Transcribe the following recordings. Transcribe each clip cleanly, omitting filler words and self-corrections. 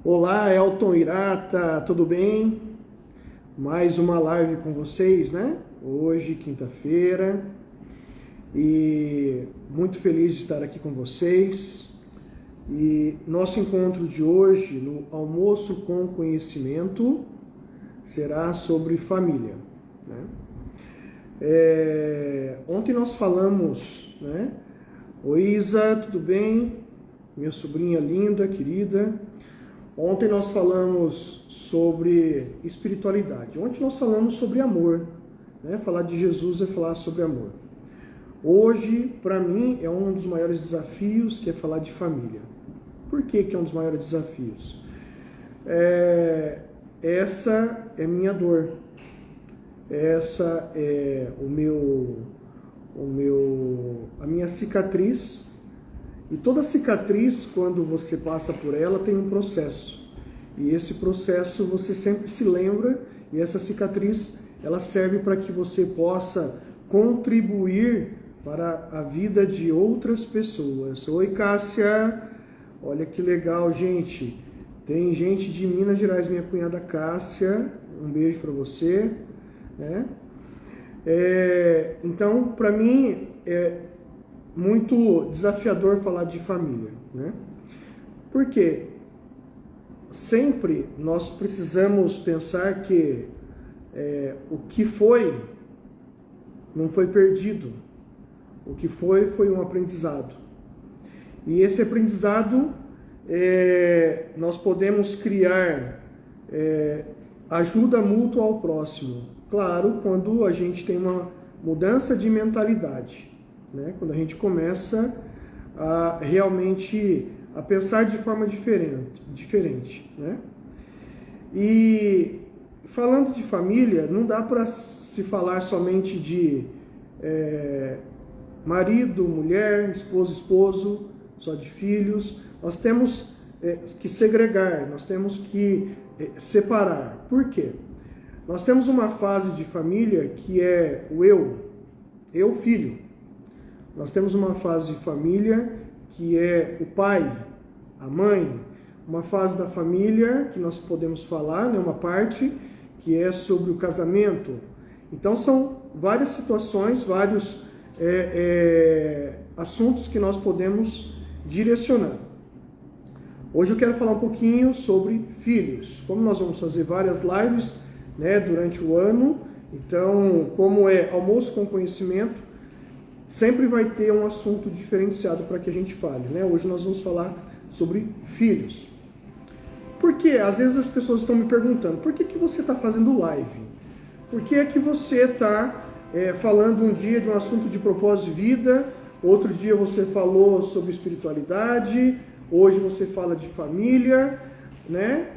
Olá, Elton Irata, tudo bem? Mais uma live com vocês, né? Hoje, quinta-feira, e muito feliz de estar aqui com vocês. E nosso encontro de hoje, no Almoço com Conhecimento, será sobre família, né? Ontem nós falamos, né? Oi, Isa, tudo bem? Minha sobrinha linda, querida. Ontem nós falamos sobre espiritualidade. Ontem nós falamos sobre amor, né? Falar de Jesus é falar sobre amor. Hoje, para mim, é um dos maiores desafios, que é falar de família. Por que é um dos maiores desafios? Essa é minha dor. Essa é a minha cicatriz. E toda cicatriz, quando você passa por ela, tem um processo. E esse processo você sempre se lembra, e essa cicatriz, ela serve para que você possa contribuir para a vida de outras pessoas. Oi, Cássia! Olha que legal, gente. Tem gente de Minas Gerais, minha cunhada Cássia. Um beijo para você, né? Então, para mim, é muito desafiador falar de família, né? Porque sempre nós precisamos pensar que o que foi não foi perdido. O que foi um aprendizado. E esse aprendizado nós podemos criar ajuda mútua ao próximo. Claro, quando a gente tem uma mudança de mentalidade, né? Quando a gente começa a realmente a pensar de forma diferente, né? E falando de família, não dá para se falar somente de marido, mulher, esposo, só de filhos. Nós temos que segregar, nós temos que separar. Por quê? Nós temos uma fase de família que é o eu filho. Nós temos uma fase de família que é o pai, a mãe, uma fase da família que nós podemos falar, né, uma parte que é sobre o casamento. Então são várias situações, vários assuntos que nós podemos direcionar. Hoje eu quero falar um pouquinho sobre filhos. Como nós vamos fazer várias lives, né, durante o ano, então como é almoço com conhecimento, sempre vai ter um assunto diferenciado para que a gente fale, né? Hoje nós vamos falar sobre filhos. Porque às vezes as pessoas estão me perguntando, por que você está fazendo live? Por que é que você está falando um dia de um assunto de propósito de vida, outro dia você falou sobre espiritualidade, hoje você fala de família, né?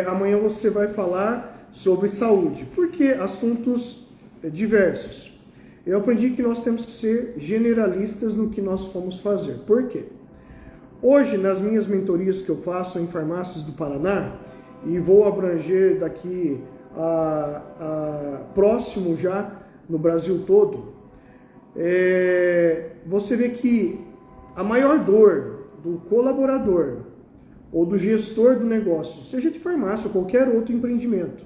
Amanhã você vai falar sobre saúde. Por que assuntos diversos? Eu aprendi que nós temos que ser generalistas no que nós vamos fazer. Por quê? Hoje, nas minhas mentorias que eu faço em farmácias do Paraná, e vou abranger daqui a próximo já no Brasil todo, você vê que a maior dor do colaborador ou do gestor do negócio, seja de farmácia ou qualquer outro empreendimento,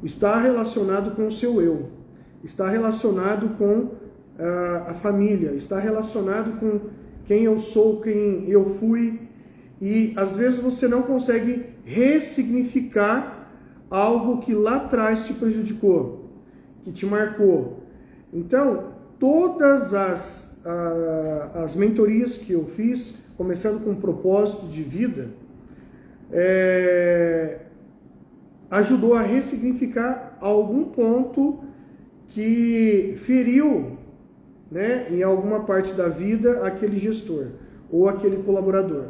está relacionado com o seu eu. Está relacionado com a família, está relacionado com quem eu sou, quem eu fui, e às vezes você não consegue ressignificar algo que lá atrás te prejudicou, que te marcou. Então, todas as mentorias que eu fiz, começando com propósito de vida, ajudou a ressignificar algum ponto que feriu, né, em alguma parte da vida aquele gestor ou aquele colaborador.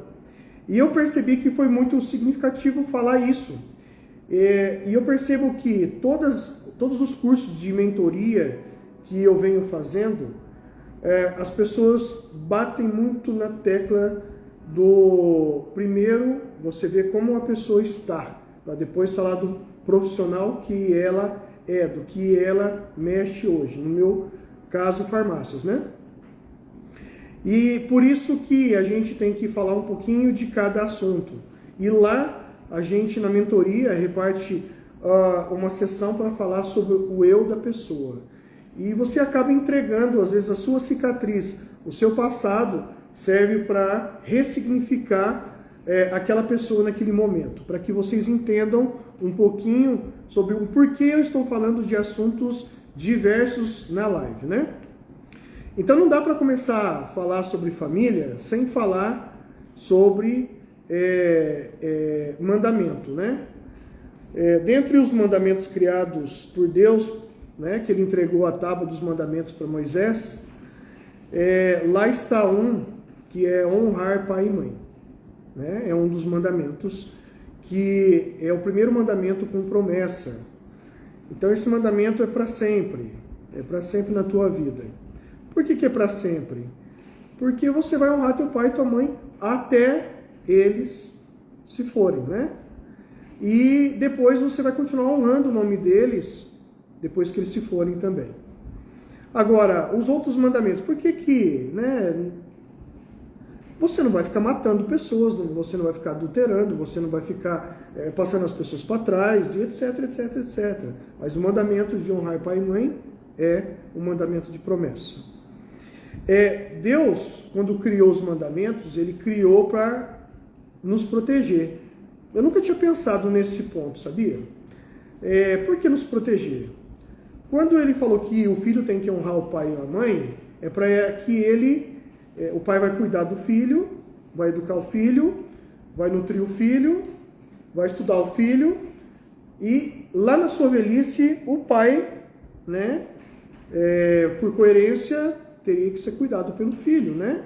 E eu percebi que foi muito significativo falar isso. E eu percebo que todos os cursos de mentoria que eu venho fazendo, as pessoas batem muito na tecla do primeiro, você vê como a pessoa está, para depois falar do profissional que ela do que ela mexe hoje, no meu caso, farmácias, né? E por isso que a gente tem que falar um pouquinho de cada assunto. E lá a gente na mentoria reparte uma sessão para falar sobre o eu da pessoa. E você acaba entregando, às vezes, a sua cicatriz, o seu passado serve para ressignificar aquela pessoa naquele momento, para que vocês entendam um pouquinho sobre o porquê eu estou falando de assuntos diversos na live, né? Então não dá para começar a falar sobre família sem falar sobre mandamento, né? Dentre os mandamentos criados por Deus, né, que ele entregou a tábua dos mandamentos para Moisés, lá está um que é honrar pai e mãe, né? É um dos mandamentos que é o primeiro mandamento com promessa. Então esse mandamento é para sempre na tua vida. Por que é para sempre? Porque você vai honrar teu pai e tua mãe até eles se forem, né? E depois você vai continuar honrando o nome deles depois que eles se forem também. Agora, os outros mandamentos, por que, né? Você não vai ficar matando pessoas, você não vai ficar adulterando, você não vai ficar passando as pessoas para trás, etc, etc, etc. Mas o mandamento de honrar pai e mãe é um mandamento de promessa. Deus, quando criou os mandamentos, ele criou para nos proteger. Eu nunca tinha pensado nesse ponto, sabia? Por que nos proteger? Quando ele falou que o filho tem que honrar o pai e a mãe, é para que o pai vai cuidar do filho, vai educar o filho, vai nutrir o filho, vai estudar o filho, e lá na sua velhice, o pai, né, por coerência, teria que ser cuidado pelo filho, né?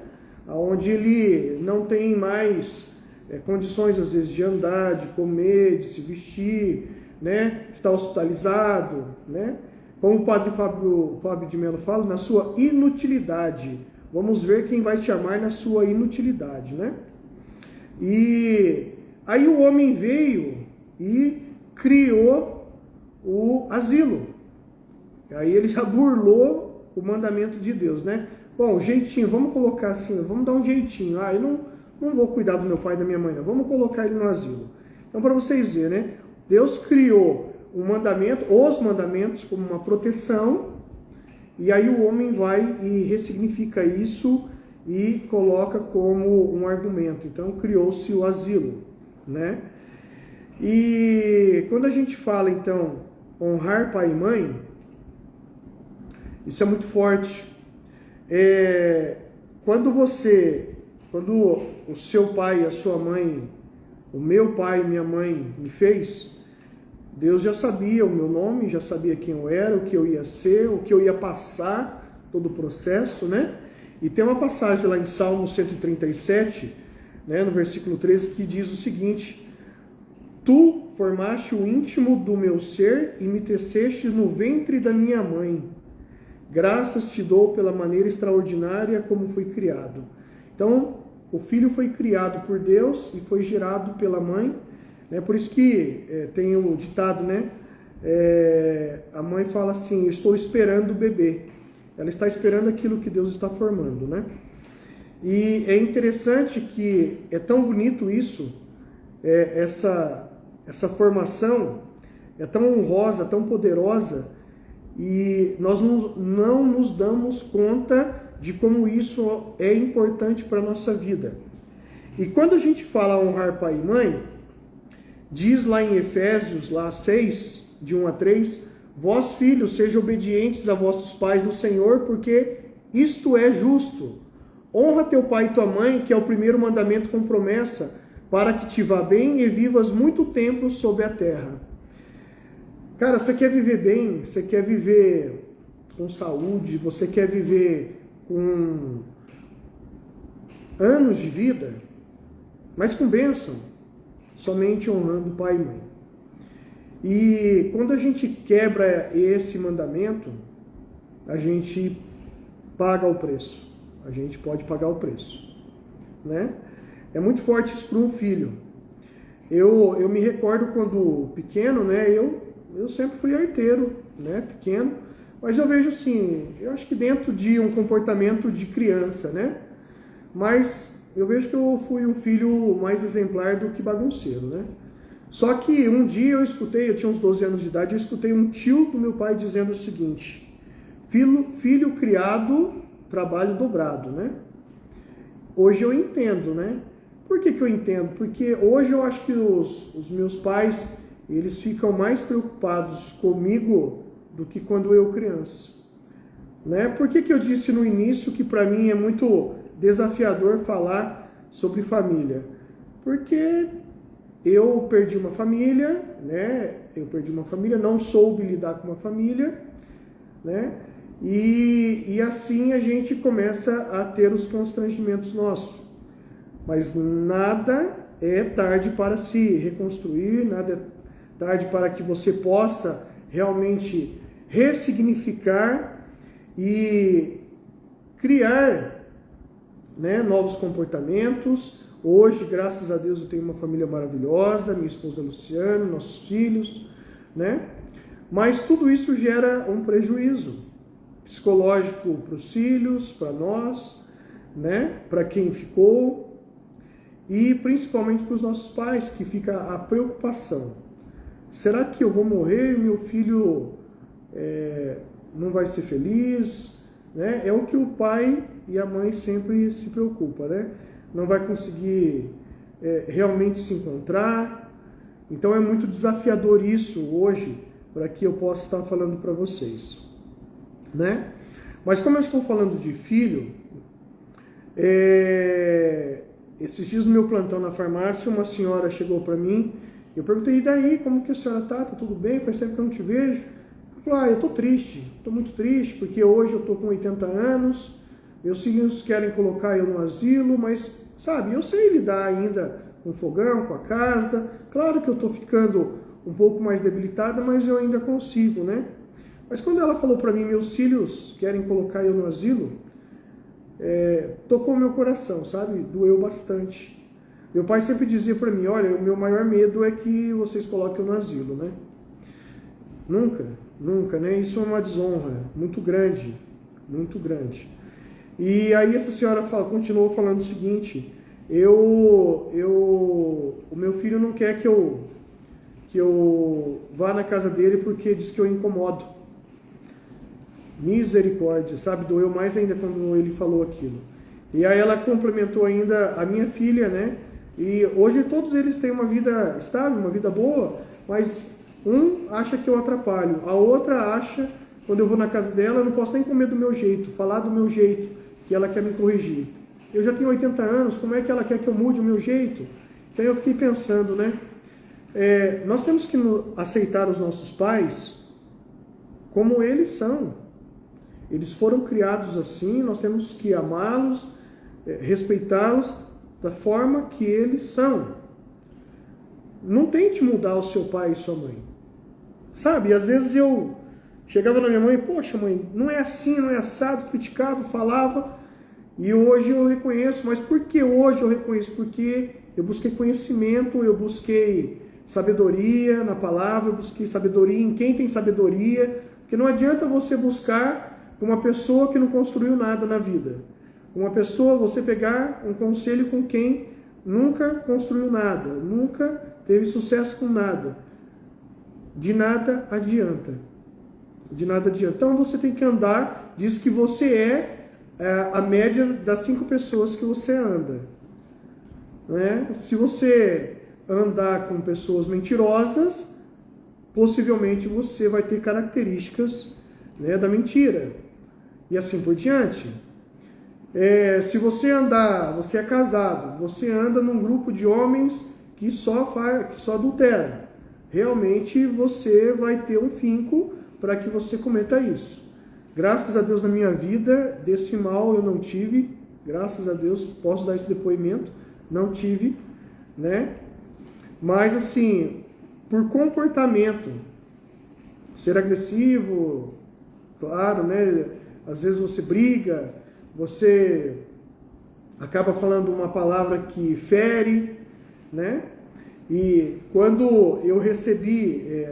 Onde ele não tem mais condições, às vezes, de andar, de comer, de se vestir, né? Está hospitalizado, né? Como o padre Fábio de Mello fala, na sua inutilidade. Vamos ver quem vai te amar na sua inutilidade, né? E aí o homem veio e criou o asilo. Aí ele já burlou o mandamento de Deus, né? Bom, jeitinho, vamos colocar assim, vamos dar um jeitinho. Eu não vou cuidar do meu pai e da minha mãe, não. Vamos colocar ele no asilo. Então, para vocês verem, né? Deus criou um mandamento, os mandamentos, como uma proteção, e aí o homem vai e ressignifica isso e coloca como um argumento. Então, criou-se o asilo, né? E quando a gente fala, então, honrar pai e mãe, isso é muito forte. Quando o seu pai e a sua mãe, o meu pai e minha mãe me fez, Deus já sabia o meu nome, já sabia quem eu era, o que eu ia ser, o que eu ia passar, todo o processo, né? E tem uma passagem lá em Salmo 137, né, no versículo 13, que diz o seguinte: Tu formaste o íntimo do meu ser e me teceste no ventre da minha mãe. Graças te dou pela maneira extraordinária como fui criado. Então, o filho foi criado por Deus e foi gerado pela mãe. Por isso que tem o ditado, né? A mãe fala assim: eu estou esperando o bebê. Ela está esperando aquilo que Deus está formando, né? E é interessante que é tão bonito isso, essa formação é tão honrosa, tão poderosa, e nós não nos damos conta de como isso é importante para a nossa vida. E quando a gente fala honrar pai e mãe, diz lá em Efésios 6, de 1 a 3, vós filhos, sejam obedientes a vossos pais no Senhor, porque isto é justo. Honra teu pai e tua mãe, que é o primeiro mandamento com promessa, para que te vá bem e vivas muito tempo sobre a terra. Cara, você quer viver bem, você quer viver com saúde, você quer viver com anos de vida, mas com bênção, somente honrando pai e mãe. E quando a gente quebra esse mandamento, a gente paga o preço. A gente pode pagar o preço, né? É muito forte isso para um filho. Eu me recordo quando pequeno, né? Eu sempre fui arteiro, né? Pequeno. Mas eu vejo assim, eu acho que dentro de um comportamento de criança, né? Mas eu vejo que eu fui um filho mais exemplar do que bagunceiro, né? Só que um dia eu tinha uns 12 anos de idade, eu escutei um tio do meu pai dizendo o seguinte: filho criado, trabalho dobrado, né? Hoje eu entendo, né? Por que eu entendo? Porque hoje eu acho que os meus pais, eles ficam mais preocupados comigo do que quando eu criança, né? Por que eu disse no início que para mim é muito desafiador falar sobre família? Porque eu perdi uma família, né? Não soube lidar com uma família, né? E assim a gente começa a ter os constrangimentos nossos. Mas nada é tarde para se reconstruir, nada é tarde para que você possa realmente ressignificar e criar, né, novos comportamentos. Hoje, graças a Deus, eu tenho uma família maravilhosa, minha esposa Luciana, nossos filhos, né? Mas tudo isso gera um prejuízo psicológico para os filhos, para nós, né? Para quem ficou e principalmente para os nossos pais, que fica a preocupação. Será que eu vou morrer e meu filho não vai ser feliz? Né? É o que o pai e a mãe sempre se preocupam, né? Não vai conseguir realmente se encontrar. Então é muito desafiador isso hoje, para que eu possa estar falando para vocês, né? Mas como eu estou falando de filho, esses dias no meu plantão na farmácia, uma senhora chegou para mim, eu perguntei: e daí, como que a senhora tá? Tá tudo bem? Faz tempo que eu não te vejo. Ela falou: eu tô triste, tô muito triste, porque hoje eu tô com 80 anos, meus filhos querem colocar eu no asilo, mas, sabe, eu sei lidar ainda com o fogão, com a casa. Claro que eu tô ficando um pouco mais debilitada, mas eu ainda consigo, né? Mas quando ela falou para mim: meus filhos querem colocar eu no asilo, tocou meu coração, sabe? Doeu bastante. Meu pai sempre dizia para mim: olha, o meu maior medo é que vocês coloquem eu no asilo, né? Nunca, né? Isso é uma desonra muito grande, muito grande. E aí essa senhora continuou falando o seguinte: o meu filho não quer que eu vá na casa dele porque diz que eu incomodo. Misericórdia, sabe? Doeu mais ainda quando ele falou aquilo. E aí ela complementou ainda a minha filha, né? E hoje todos eles têm uma vida estável, uma vida boa, mas um acha que eu atrapalho, a outra acha, quando eu vou na casa dela, eu não posso nem comer do meu jeito, falar do meu jeito, que ela quer me corrigir. Eu já tenho 80 anos, como é que ela quer que eu mude o meu jeito? Então eu fiquei pensando, né? Nós temos que aceitar os nossos pais como eles são. Eles foram criados assim, nós temos que amá-los, respeitá-los da forma que eles são. Não tente mudar o seu pai e sua mãe. Sabe, às vezes eu chegava na minha mãe: poxa mãe, não é assim, não é assado, criticava, falava, e hoje eu reconheço. Mas por que hoje eu reconheço? Porque eu busquei conhecimento, eu busquei sabedoria na palavra, eu busquei sabedoria em quem tem sabedoria, porque não adianta você buscar uma pessoa que não construiu nada na vida. Uma pessoa, você pegar um conselho com quem nunca construiu nada, nunca teve sucesso com nada. De nada adianta. De nada adianta. Então você tem que andar, diz que você é a média das 5 pessoas que você anda. Né? Se você andar com pessoas mentirosas, possivelmente você vai ter características, né, da mentira. E assim por diante. Se você você é casado, você anda num grupo de homens que só adultera, realmente você vai ter um finco para que você cometa isso. Graças a Deus na minha vida, desse mal eu não tive, graças a Deus posso dar esse depoimento, não tive, né? Mas assim, por comportamento, ser agressivo, claro, né? Às vezes você briga, você acaba falando uma palavra que fere, né? E quando eu recebi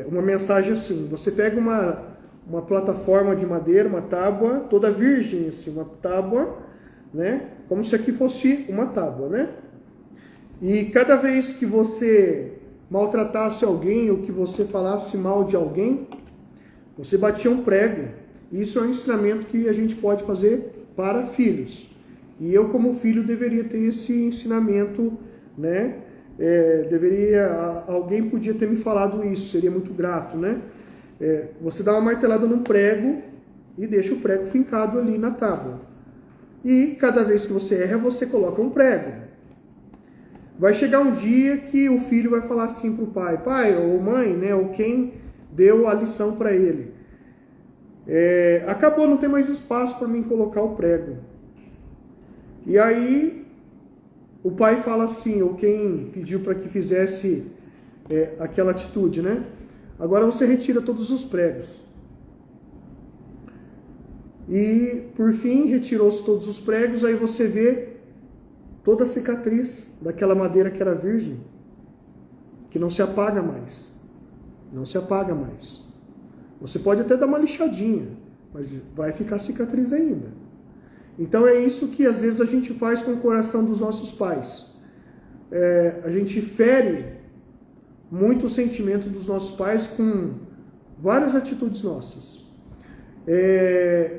uma mensagem assim: você pega uma plataforma de madeira, uma tábua, toda virgem, assim, uma tábua, né? Como se aqui fosse uma tábua, né? E cada vez que você maltratasse alguém ou que você falasse mal de alguém, você batia um prego. Isso é um ensinamento que a gente pode fazer para filhos. E eu, como filho, deveria ter esse ensinamento, né? Alguém podia ter me falado isso, seria muito grato, né? Você dá uma martelada num prego e deixa o prego fincado ali na tábua. E cada vez que você erra, você coloca um prego. Vai chegar um dia que o filho vai falar assim para o pai ou mãe, né? Ou quem deu a lição para ele. Acabou, não tem mais espaço para mim colocar o prego. E aí o pai fala assim, ou quem pediu para que fizesse aquela atitude, né? Agora você retira todos os pregos. E por fim, retirou-se todos os pregos, aí você vê toda a cicatriz daquela madeira que era virgem, que não se apaga mais. Não se apaga mais. Você pode até dar uma lixadinha, mas vai ficar cicatriz ainda. Então é isso que às vezes a gente faz com o coração dos nossos pais. A gente fere muito o sentimento dos nossos pais com várias atitudes nossas.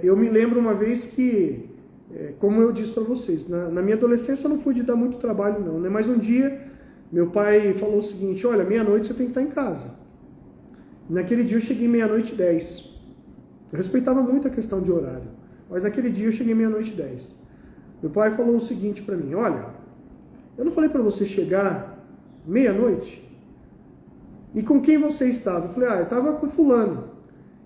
Eu me lembro uma vez que, como eu disse para vocês, na minha adolescência eu não fui de dar muito trabalho não, né? Mas um dia meu pai falou o seguinte: olha, meia-noite você tem que estar em casa. Naquele dia eu cheguei 00:10. Eu respeitava muito a questão de horário, mas naquele dia eu cheguei 00:10. Meu pai falou o seguinte para mim: olha, eu não falei para você chegar meia-noite? E com quem você estava? Eu falei: eu estava com fulano.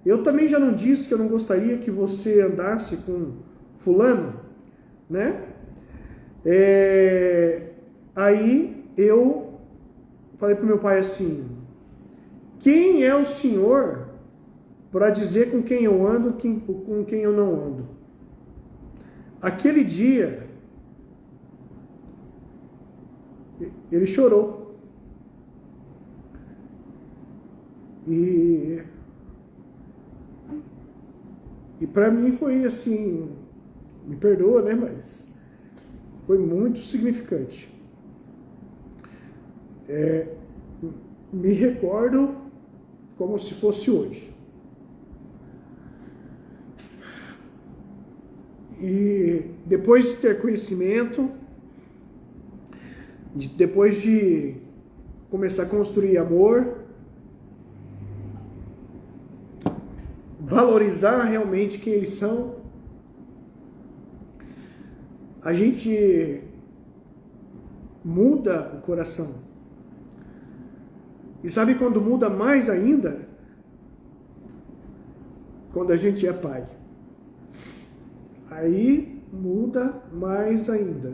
Eu também já não disse que eu não gostaria que você andasse com fulano, né? Aí eu falei para meu pai assim: quem é o senhor para dizer com quem eu ando, com quem eu não ando? Aquele dia, ele chorou. E para mim foi assim, me perdoa, né? Mas foi muito significante. Me recordo como se fosse hoje. E depois de ter conhecimento, depois de começar a construir amor, valorizar realmente quem eles são, a gente muda o coração. E sabe quando muda mais ainda? Quando a gente é pai. Aí muda mais ainda.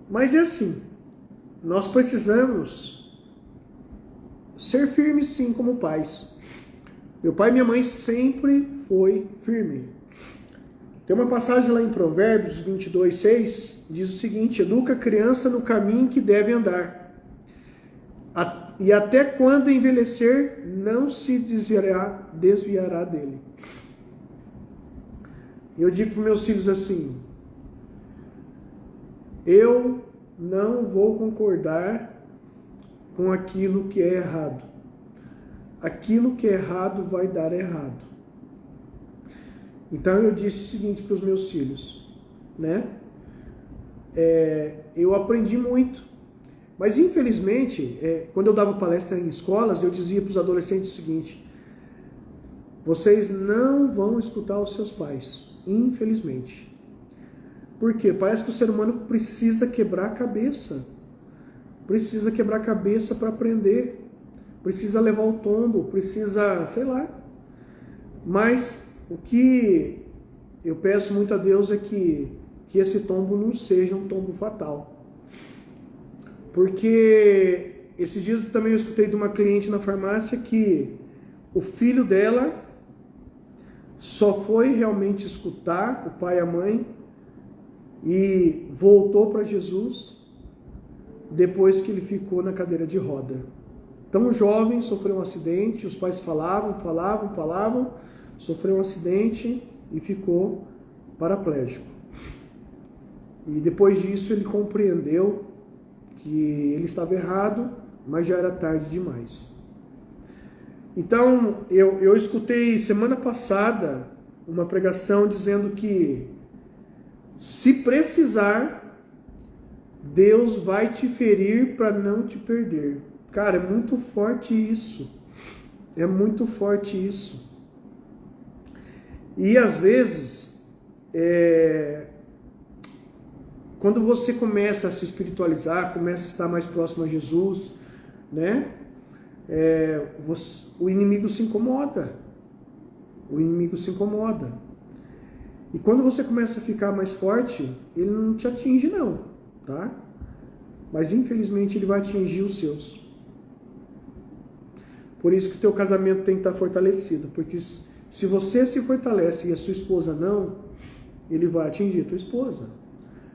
Mas é assim, nós precisamos ser firmes sim como pais. Meu pai e minha mãe sempre foi firme. Tem uma passagem lá em Provérbios 22:6, diz o seguinte: educa a criança no caminho que deve andar, e até quando envelhecer, não se desviará dele. Eu digo para meus filhos assim: eu não vou concordar com aquilo que é errado. Aquilo que é errado vai dar errado. Então eu disse o seguinte para os meus filhos, né? Eu aprendi muito, mas infelizmente, quando eu dava palestra em escolas, eu dizia para os adolescentes o seguinte: vocês não vão escutar os seus pais, infelizmente. Por quê? Parece que o ser humano precisa quebrar a cabeça. Precisa quebrar a cabeça para aprender. Precisa levar o tombo, precisa, sei lá. Mas o que eu peço muito a Deus é que esse tombo não seja um tombo fatal. Porque esses dias também eu escutei de uma cliente na farmácia que o filho dela só foi realmente escutar o pai e a mãe e voltou para Jesus depois que ele ficou na cadeira de roda. Tão jovem, sofreu um acidente, os pais falavam, sofreu um acidente e ficou paraplégico. E depois disso ele compreendeu que ele estava errado, mas já era tarde demais. Então, eu escutei semana passada uma pregação dizendo que se precisar, Deus vai te ferir para não te perder. Cara, é muito forte isso. É muito forte isso. E às vezes, quando você começa a se espiritualizar, começa a estar mais próximo a Jesus, né? O inimigo se incomoda. O inimigo se incomoda. E quando você começa a ficar mais forte, ele não te atinge não, tá? Mas infelizmente ele vai atingir os seus. Por isso que o teu casamento tem que estar fortalecido, porque se você se fortalece e a sua esposa não, ele vai atingir a tua esposa.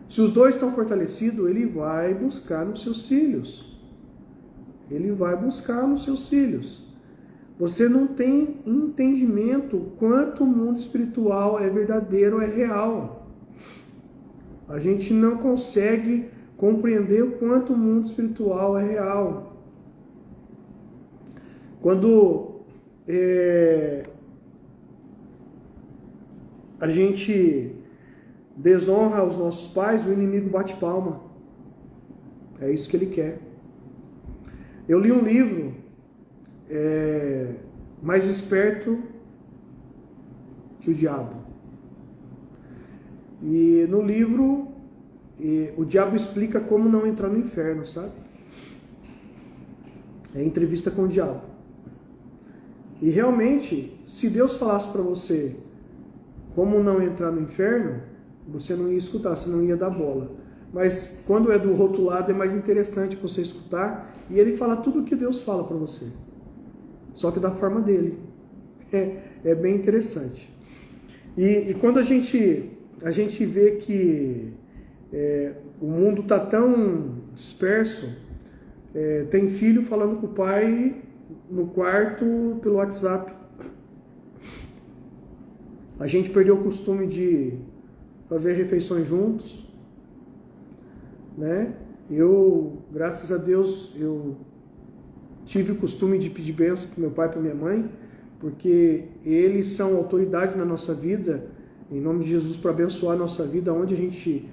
Se os dois estão fortalecidos, ele vai buscar nos seus filhos. Ele vai buscar nos seus filhos. Você não tem entendimento quanto o mundo espiritual é verdadeiro, é real. A gente não consegue compreender o quanto o mundo espiritual é real. Quando a gente desonra os nossos pais, o inimigo bate palma. É isso que ele quer. Eu li um livro, Mais Esperto que o Diabo. E no livro, o diabo explica como não entrar no inferno, sabe? É entrevista com o diabo. E realmente, se Deus falasse para você como não entrar no inferno, você não ia escutar, você não ia dar bola. Mas quando é do outro lado é mais interessante você escutar e ele fala tudo o que Deus fala para você. Só que da forma dele. É bem interessante. E quando a gente vê que o mundo está tão disperso, tem filho falando com o pai no quarto pelo WhatsApp. A gente perdeu o costume de fazer refeições juntos, né? Eu, graças a Deus, eu tive o costume de pedir bênção para meu pai e para minha mãe, porque eles são autoridade na nossa vida, em nome de Jesus, para abençoar a nossa vida onde a gente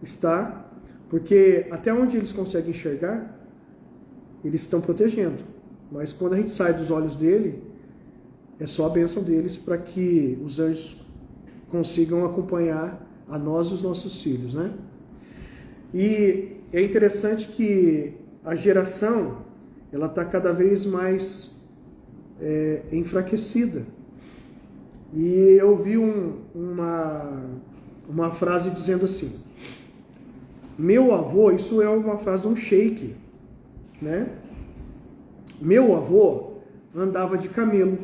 está, porque até onde eles conseguem enxergar, eles estão protegendo, mas quando a gente sai dos olhos dele, é só a bênção deles para que os anjos consigam acompanhar a nós e os nossos filhos, né? E é interessante que a geração, ela está cada vez mais enfraquecida. E eu vi uma frase dizendo assim: meu avô, isso é uma frase de um sheik, né? Meu avô andava de camelo.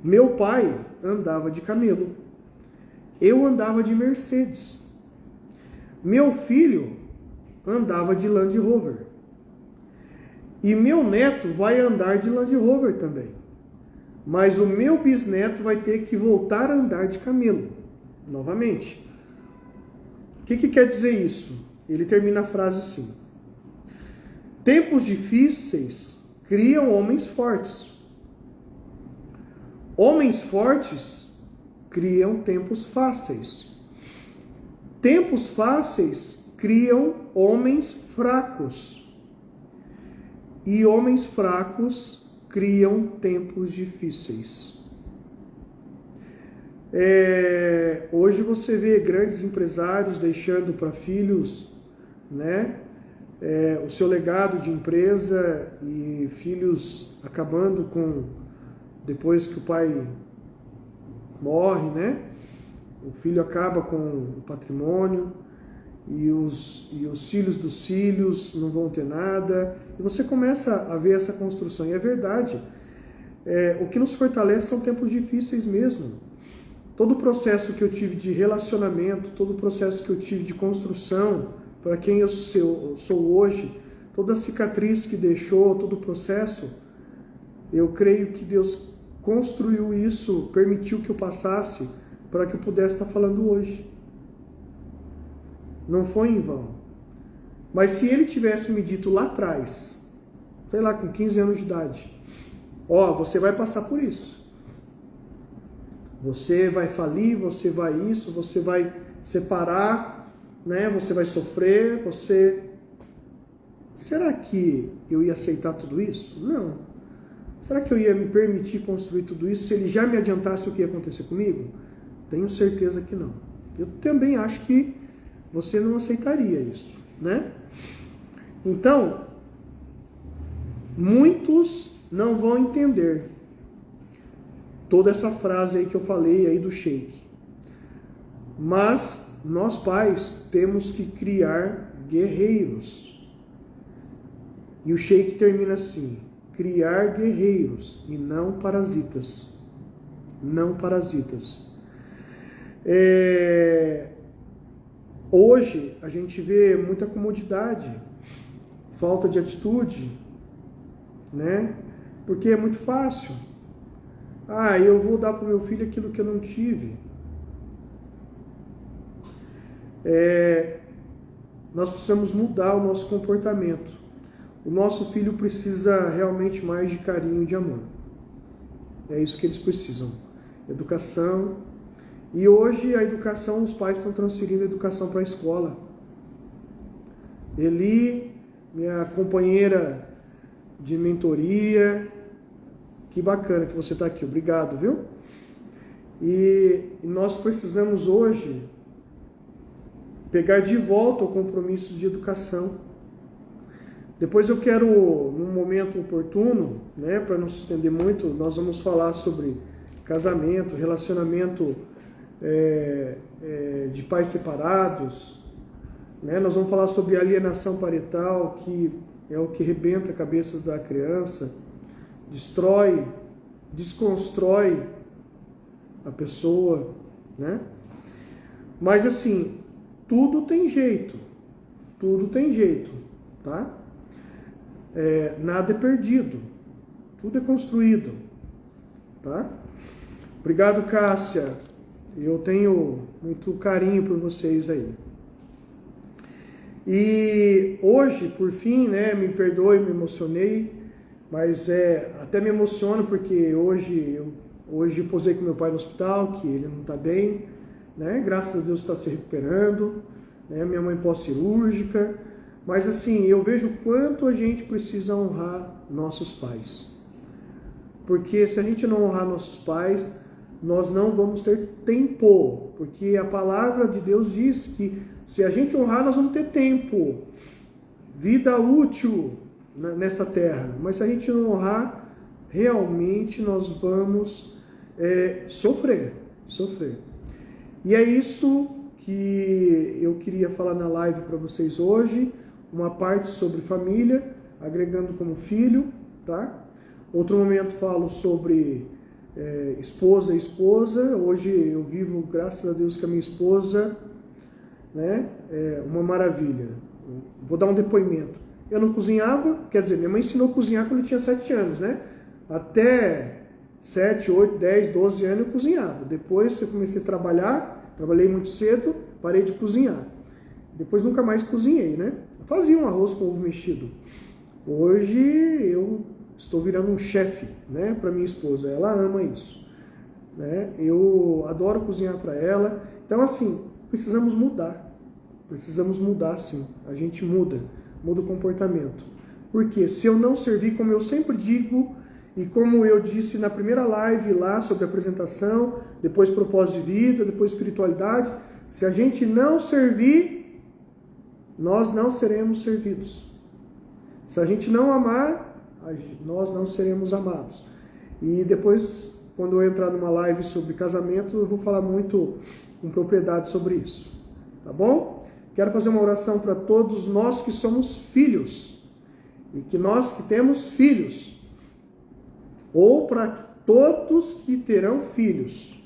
Meu pai andava de camelo. Eu andava de Mercedes. Meu filho andava de Land Rover. E meu neto vai andar de Land Rover também. Mas o meu bisneto vai ter que voltar a andar de camelo, novamente. O que quer dizer isso? Ele termina a frase assim: tempos difíceis criam homens fortes. Homens fortes criam tempos fáceis. Tempos fáceis criam homens fracos. E homens fracos criam tempos difíceis. Hoje você vê grandes empresários deixando para filhos, né, o seu legado de empresa, e filhos acabando com, depois que o pai morre, né, o filho acaba com o patrimônio, e os filhos dos filhos não vão ter nada, e você começa a ver essa construção, e é verdade. O que nos fortalece são tempos difíceis mesmo. Todo o processo que eu tive de relacionamento, todo o processo que eu tive de construção, para quem eu sou hoje, toda a cicatriz que deixou, todo o processo, eu creio que Deus construiu isso, permitiu que eu passasse, para que eu pudesse estar falando hoje. Não foi em vão. Mas se ele tivesse me dito lá atrás, sei lá, com 15 anos de idade, ó, você vai passar por isso. Você vai falir, você vai isso, você vai separar, né? Você vai sofrer, você... Será que eu ia aceitar tudo isso? Não. Será que eu ia me permitir construir tudo isso se ele já me adiantasse o que ia acontecer comigo? Tenho certeza que não. Eu também acho que você não aceitaria isso, né? Então, muitos não vão entender toda essa frase aí que eu falei aí do Sheik. Mas nós pais temos que criar guerreiros. E o Sheik termina assim: criar guerreiros e não parasitas. Não parasitas. Hoje a gente vê muita comodidade, falta de atitude, né? Porque é muito fácil. Ah, eu vou dar para o meu filho aquilo que eu não tive. Nós precisamos mudar o nosso comportamento. O nosso filho precisa realmente mais de carinho e de amor. É isso que eles precisam. Educação. E hoje a educação, os pais estão transferindo a educação para a escola. Eli, minha companheira de mentoria, que bacana que você está aqui. Obrigado, viu? E nós precisamos hoje pegar de volta o compromisso de educação. Depois eu quero, num momento oportuno, né, para não se estender muito, nós vamos falar sobre casamento, relacionamento de pais separados, né? Nós vamos falar sobre alienação parental, que é o que rebenta a cabeça da criança, destrói, desconstrói a pessoa, né? Mas assim, tudo tem jeito, tá? Nada é perdido, tudo é construído, tá? Obrigado, Cássia. Eu tenho muito carinho por vocês aí. E hoje, por fim, né, me perdoe, me emocionei, mas até me emociono porque hoje eu posei com meu pai no hospital, que ele não está bem, né? Graças a Deus está se recuperando, né? Minha mãe pós-cirúrgica, mas assim, eu vejo o quanto a gente precisa honrar nossos pais. Porque se a gente não honrar nossos pais, nós não vamos ter tempo, porque a palavra de Deus diz que se a gente honrar, nós vamos ter tempo, vida útil nessa terra. Mas se a gente não honrar, realmente nós vamos sofrer. E é isso que eu queria falar na live para vocês hoje, uma parte sobre família, agregando como filho, tá? Outro momento falo sobre esposa e esposa. Hoje eu vivo, graças a Deus, com a minha esposa, né? Uma maravilha. Vou dar um depoimento. Eu não cozinhava, quer dizer, minha mãe ensinou a cozinhar quando eu tinha 7 anos, né? Até 7, 8, 10, 12 anos eu cozinhava. Depois eu comecei a trabalhar, trabalhei muito cedo, parei de cozinhar. Depois nunca mais cozinhei, né? Eu fazia um arroz com ovo mexido. Hoje eu estou virando um chefe, né, para minha esposa. Ela ama isso, né? Eu adoro cozinhar para ela. Então, assim, precisamos mudar. Precisamos mudar, sim. A gente muda o comportamento. Porque se eu não servir, como eu sempre digo, e como eu disse na primeira live lá sobre apresentação, depois propósito de vida, depois espiritualidade, se a gente não servir, nós não seremos servidos. Se a gente não amar, nós não seremos amados. E depois, quando eu entrar numa live sobre casamento, eu vou falar muito com propriedade sobre isso. Tá bom? Quero fazer uma oração para todos nós que somos filhos. E que nós que temos filhos. Ou para todos que terão filhos.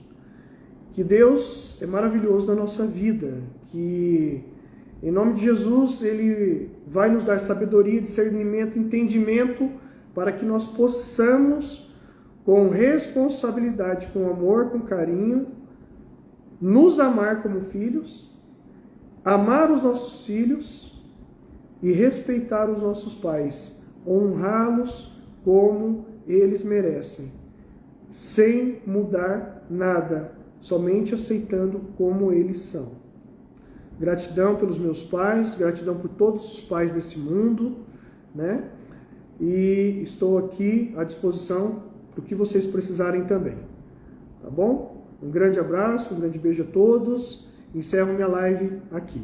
Que Deus é maravilhoso na nossa vida. Que, em nome de Jesus, Ele vai nos dar sabedoria, discernimento, entendimento, para que nós possamos, com responsabilidade, com amor, com carinho, nos amar como filhos, amar os nossos filhos e respeitar os nossos pais, honrá-los como eles merecem, sem mudar nada, somente aceitando como eles são. Gratidão pelos meus pais, gratidão por todos os pais desse mundo, né? E estou aqui à disposição para o que vocês precisarem também. Tá bom? Um grande abraço, um grande beijo a todos. Encerro minha live aqui.